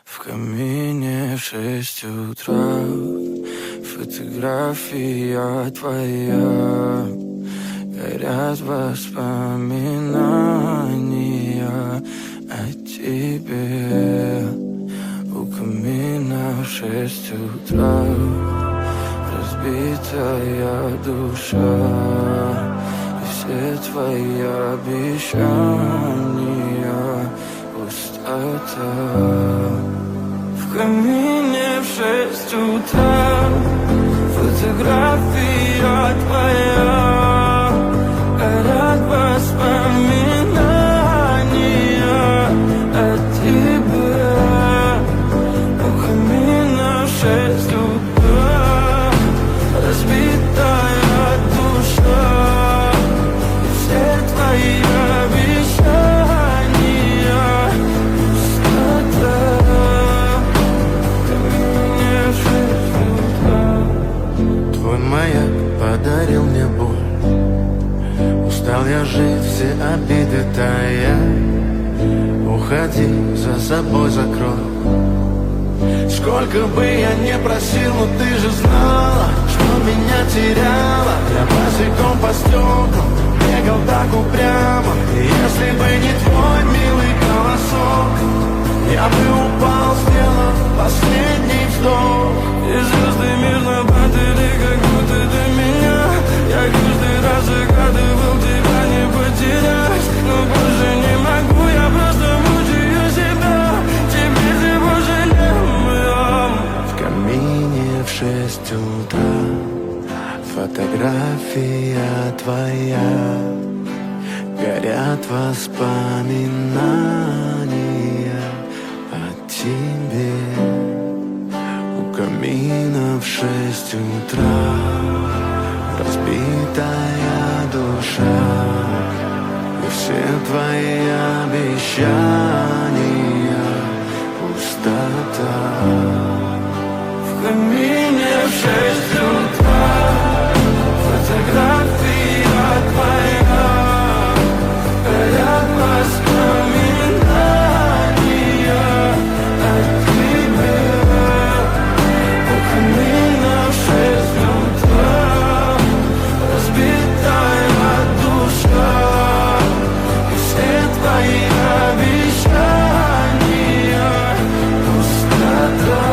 В камине в 6 утра фотография твоя. Горят воспоминания о тебе. У камина в 6 утра разбитая душа. И все твои обещания пустота. В камине в 6 утра фотография твоя. Горят воспоминания о тебе. У камина в 6 утра разбитая душа. И все твои обещания пустота. В камине в 6 утра. Твой маяк подарил мне боль. Устал я жить, все обиды тая. Уходи, за собой закрой. Сколько бы я не просил, но ты же знала, что меня теряла. Я босиком по стеклам бегал так упрямо. И если бы не твой милый голосок, я бы упал, сделав последний вздох. И звезды мирно падали, как будто до меня. Я каждый раз загадывал тебя не потерять. Но больше не могу, я просто мучаю себя. Теперь ты пожалел. В камине в 6 утра фотография твоя. Горят воспоминания о тебе. У камина в 6 утра разбитая душа. И все твои обещания пустота. В камине в 6 утра фотография твоя. Горят воспоминания о тебе. У камина в 6 утра разбитая душа. И все твои обещания пустота.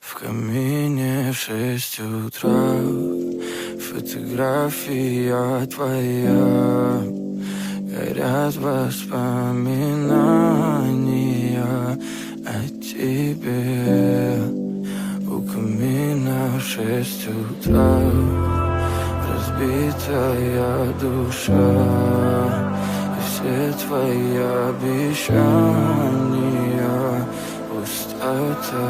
В камине в 6 утра фотография твоя. Горят воспоминания о тебе. У камина в 6 утра разбитая душа. И все твои обещания пустота.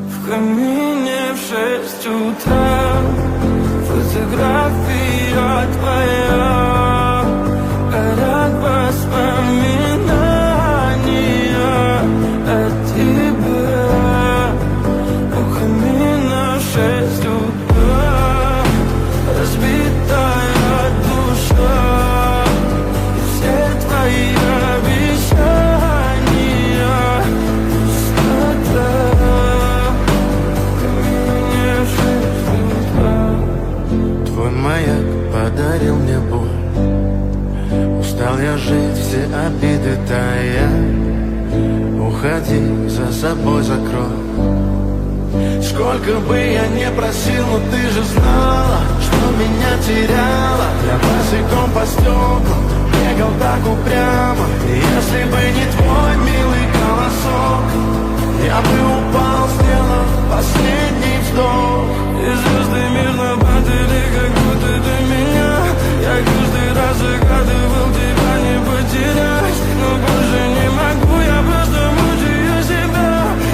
В камине в 6 утра фотография твоя. Горят воспоминания о тебе. У камина в 6 утра разбитая душа. И все твои обещания пустота. Твой маяк подарил мне боль. Устал я жить, все обиды тая. Уходи, за собой закрой. Сколько бы я не просил, но ты же знала, что меня теряла. Я босиком по стеклам бегал так упрямо. И если бы не твой милый голосок, я бы упал, сделав последний вздох. И звезды мирно падали, как будто до меня. Я каждый раз загадывал тебя не потерять. Но больше не могу, я просто мучаю себя.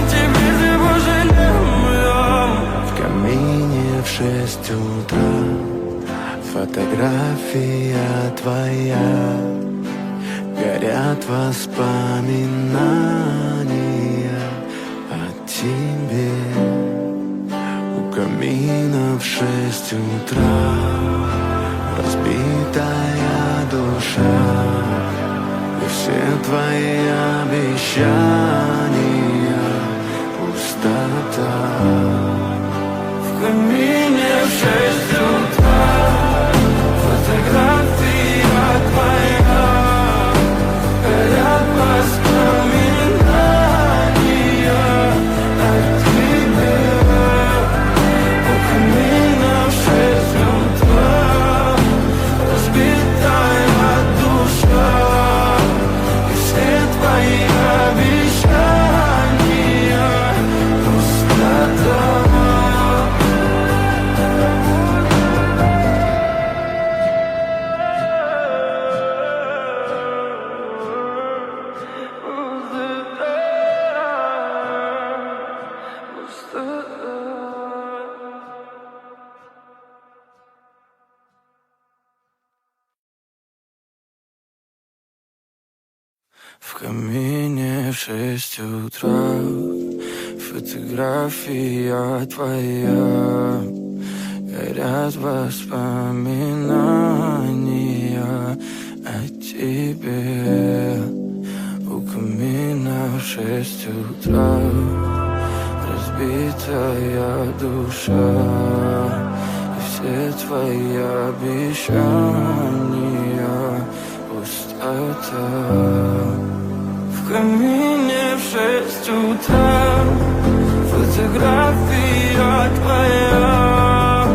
Теперь ты пожалел. В камине в 6 утра. Фотография твоя, горят воспоминания о тебе. У камина в 6 утра разбитая душа, и все твои обещания пустота. В камине в 6 утра фотография твоя, горят воспоминания о тебе. У камина в 6 утра разбитая душа, и все твои обещания пустота. В камине в 6 утра фотография твоя, горят воспоминания о тебе. У камина в 6 утра разбитая душа, и все твои обещания пустота. В камине в 6 утра фотография твоя,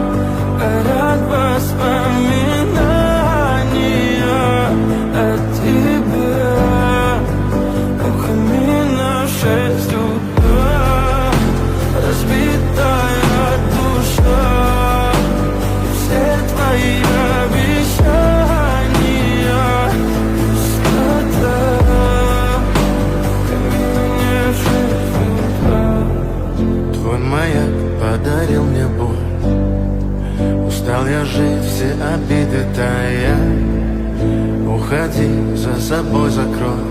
горят воспоминания о тебе. У камина в 6 утра разбитая душа, и все твои обещания пустота. Твой маяк подарил мне боль, устал я жить, все обиды тая. Уходи, за собой закрой.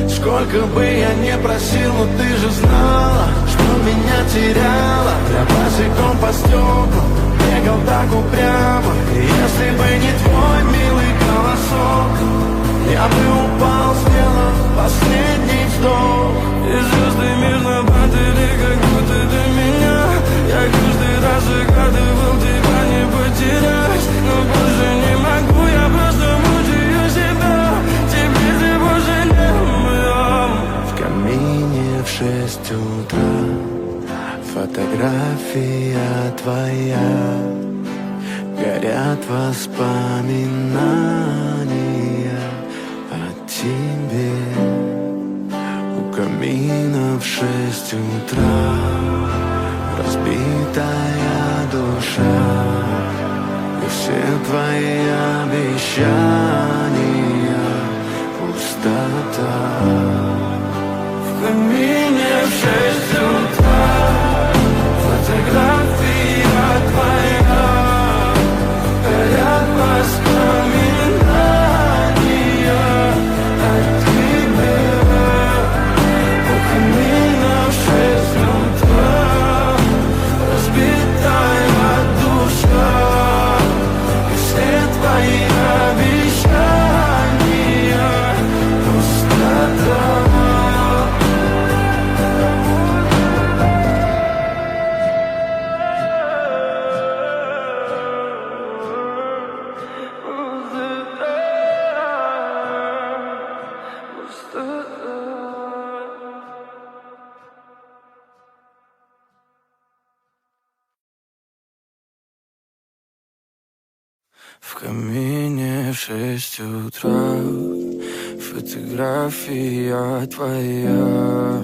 Сколько бы я не просил, но ты же знала, что меня теряла. Я босиком по стеклу бегал так упрямо, и если бы не твой милый голосок, я бы упал, сделав последний вздох. И звезды мирно падали, как будто до меня. Я каждый раз загадывал тебя не потерять, но больше не могу, я просто мучаю себя. Теперь ты больше не моя. В камине в 6 утра фотография твоя, горят воспоминания о тебе. У камина в 6 утра разбитая душа, и все твои обещания пустота. В камине в 6 утра фотография твоя, горят воспоминания о тебе. У камина в 6 утра разбитая душа, и все твои обещания пустота. В камине в 6 утра фотография твоя,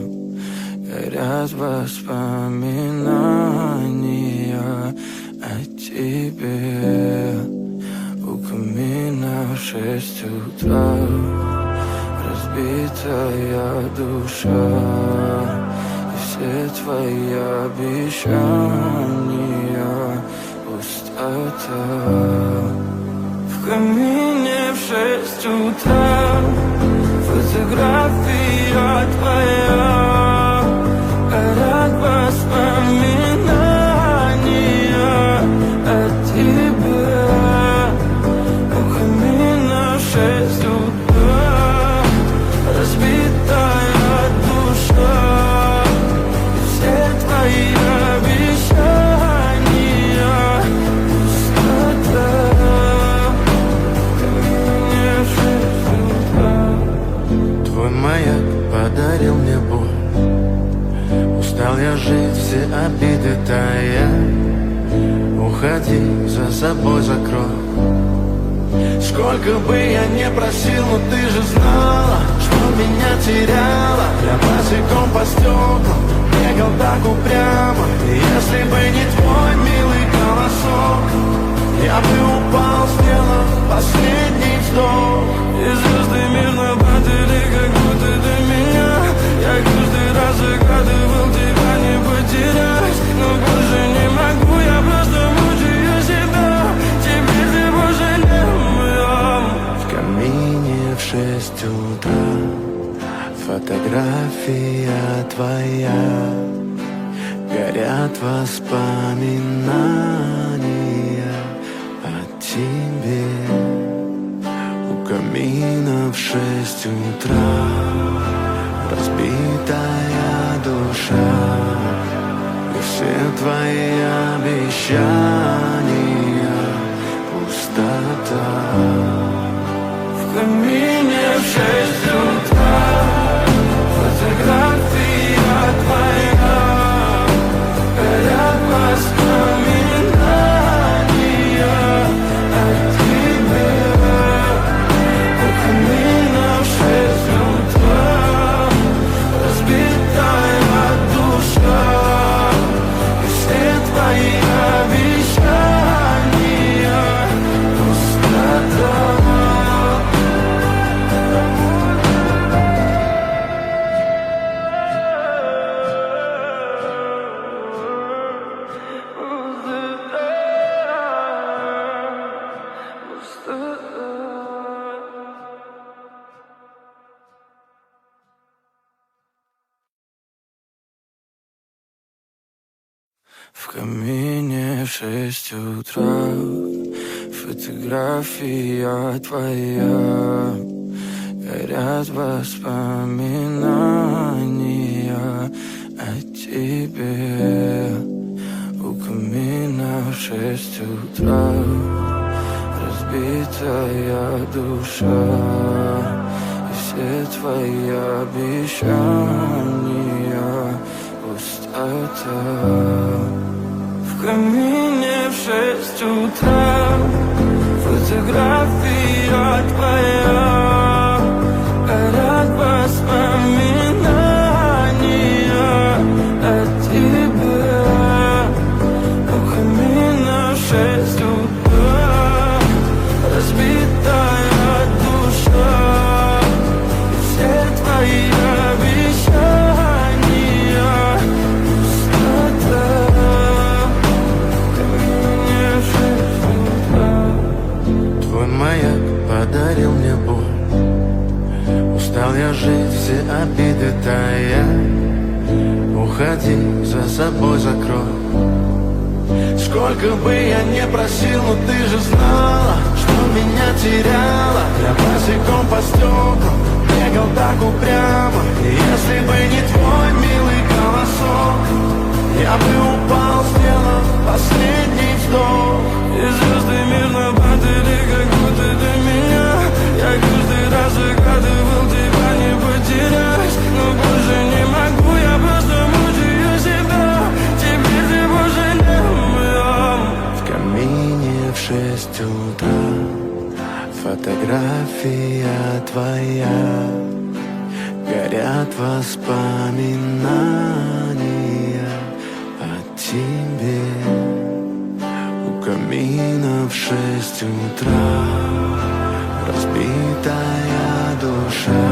горят воспоминания о тебе. У камина в 6 утра разбитая душа, и все твои обещания пустота. В камине в 6 утра фотография твоя, горят воспоминания о тебе. У камина в 6 утра разбитая душа, и все твои обещания пустота. В камине в 6 утра. Твой маяк подарил мне боль. Устал я жить, все обиды тая. Уходи, за собой закрой. Сколько бы я не просил, но ты же знала, что меня теряла. Я босиком по стеклам бегал так упрямо. И если бы не твой милый голосок, я бы упал, сделав последний вздох. И звезды мирно падали, как будто до меня. Я каждый раз загадывал тебя не потерять, но больше не могу, я просто мучаю себя. Теперь ты пожалел моем. В камине в 6 утра фотография твоя, горят воспоминания о тебе. У камина в 6 утра разбитая душа, и все твои обещания пустота. В камине в 6 утра фотография твоя, горят воспоминания о тебе. У камина в 6 утра разбитая душа, и все твои обещания пустота. В камине в 6 утра фотография твоя, горят воспоминания о тебе. У камина в 6 утра разбитая душа, и все твои обещания пустота. В камине в 6 утра фотография твоя, горят воспоминания о тебе. У камина в 6 утра разбитая душа, и все твои обещания пустота. Твой маяк подарил мне боль. Устал я жить, все обиды тая. Уходи, за собой закрой. Сколько бы я не просил, но ты же знала, что меня теряла. Я босиком по стеклам бегал так упрямо. И если бы не твой милый голосок, я бы упал, сделав последний вздох. И звезды мирно падали, как будто до меня. Я каждый раз загадывал тебя не потерять, но больше не могу, я просто мучаю себя. Теперь ты пожалел моем. В камине в 6 утра фотография твоя, горят воспоминания о тебе. У камина в 6 утра разбитая душа,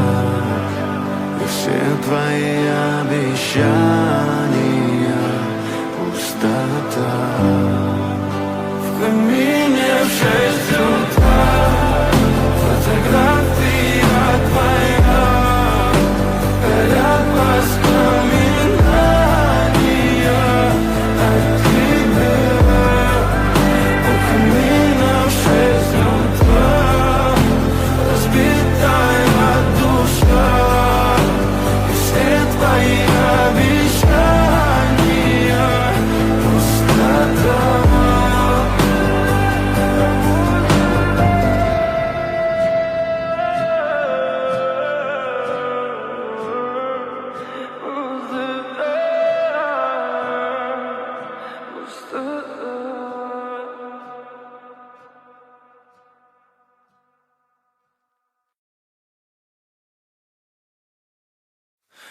и все твои обещания пустота. В камине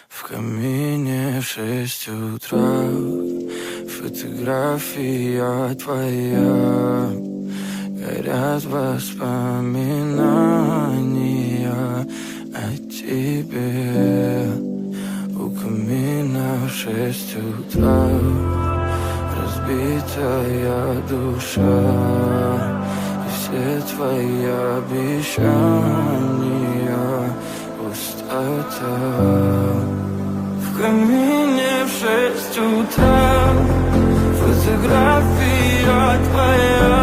В камине в 6 утра фотография твоя. Горят воспоминания о тебе. У камина в 6 утра разбитая душа. И все твои обещания пустота. В камине в 6 утра фотография твоя.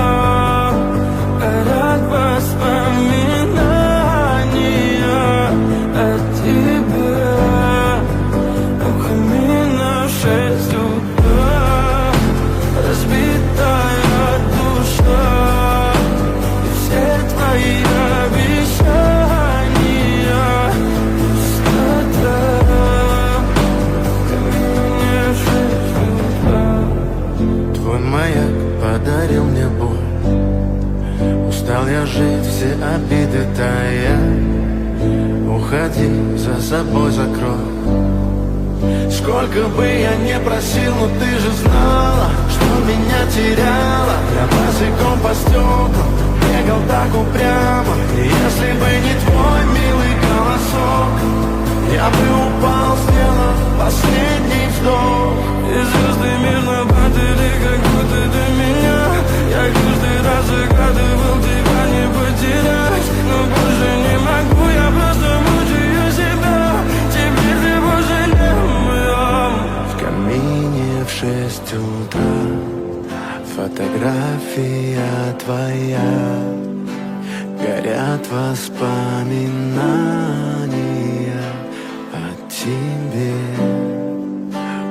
Горят воспоминания о тебе. У камина в 6 утра разбитая душа. И все твои обещания пустота. В камине в 6 утра. Твой маяк подарил мне боль. Устал я жить, все обиды тая. Уходи, за собой закрой. Сколько бы я не просил, но ты же знала, что меня теряла. Я босиком по стеклам бегал так упрямо. И если бы не твой милый голосок, я бы упал, сделав последний вдох. И звезды мирно падали, как будто до меня. Я каждый раз загадывал тебя не потерять. Но больше не могу, я просто мучаю себя. Теперь ты больше не моя. В камине в 6 утра фотография твоя. Горят воспоминания о тебе.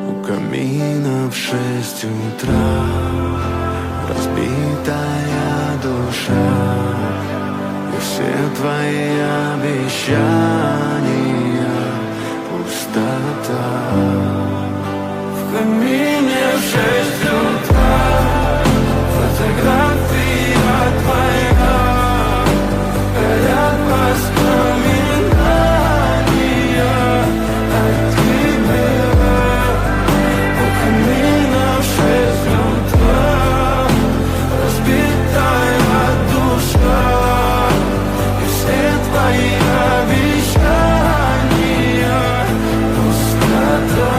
У камина в 6 утра разбитая душа. И все твои обещания пустота. В камине в 6 утра фотография твоя. Горят воспоминания о тебе. У камина в 6 утра разбитая душа. И все твои обещания пустота.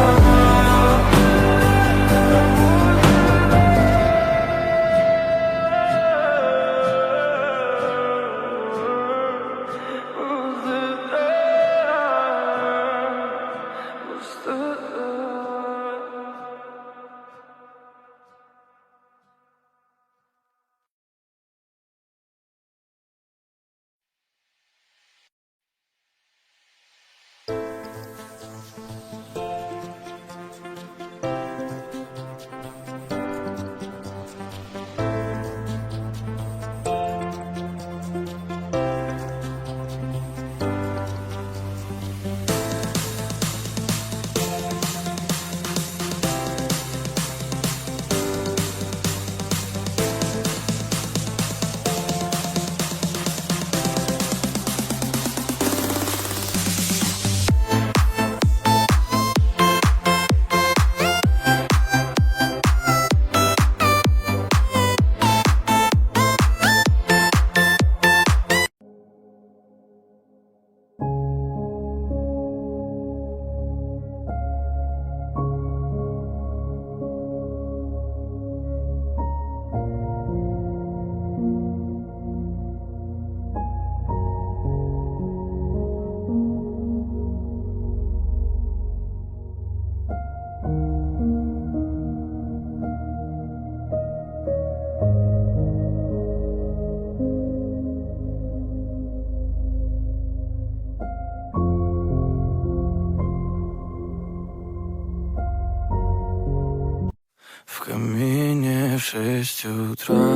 В камине в 6 утра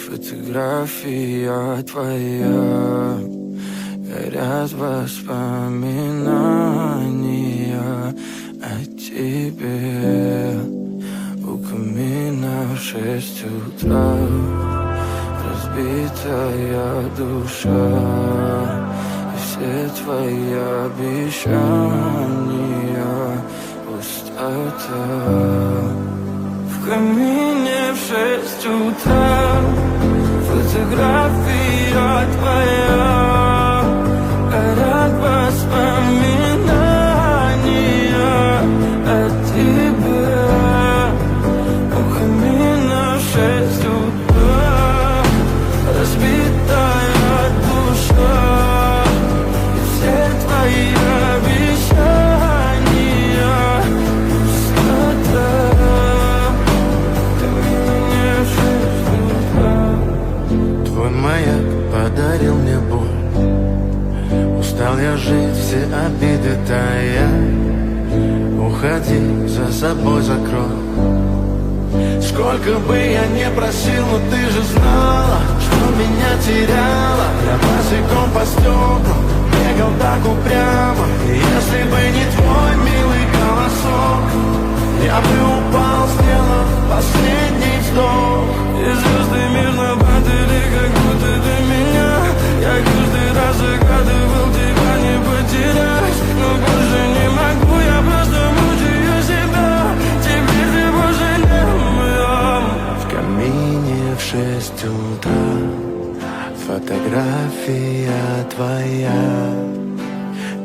фотография твоя. Горят воспоминания о тебе. У камина в 6 утра разбитая душа. И все все твои обещания пустота. В камине в 6 утра фотография твоя, горят воспоминания о тебе. У камина в 6 утра разбитая душа, и все твои обещания пустота. Ты мне в 6 утра. Твой маяк подарил мне боль. Устал я жить, все обиды тая. Уходи, за собой закрой. Сколько бы я не просил, но ты же знала, что меня теряла. Я босиком по стеклам бегал так упрямо. И если бы не твой милый голосок, я бы упал, сделав последний вздох. И звезды мирно падали, как будто до меня. Я каждый раз загадывал тебя не потерять, но больше не могу, я просто мучаю себя. Теперь ты больше не моя. В камине в 6 утра фотография твоя,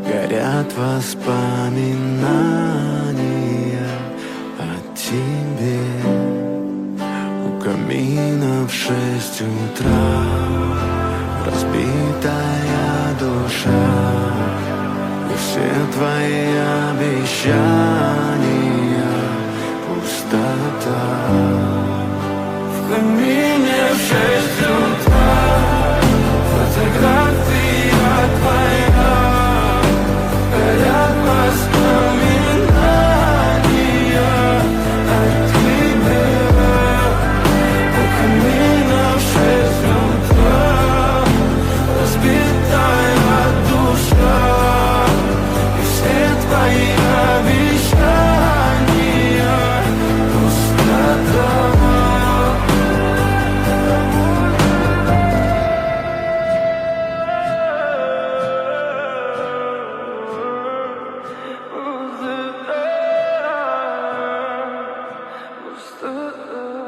горят воспоминания о тебе. У камина в 6 утра разбитая душа, и все твои обещания пустота. В камине в 6 утра фотография твоя, горят воспоминания о тебе. У камина в 6 утра разбитая душа, и все твои обещания пустота. Пустота.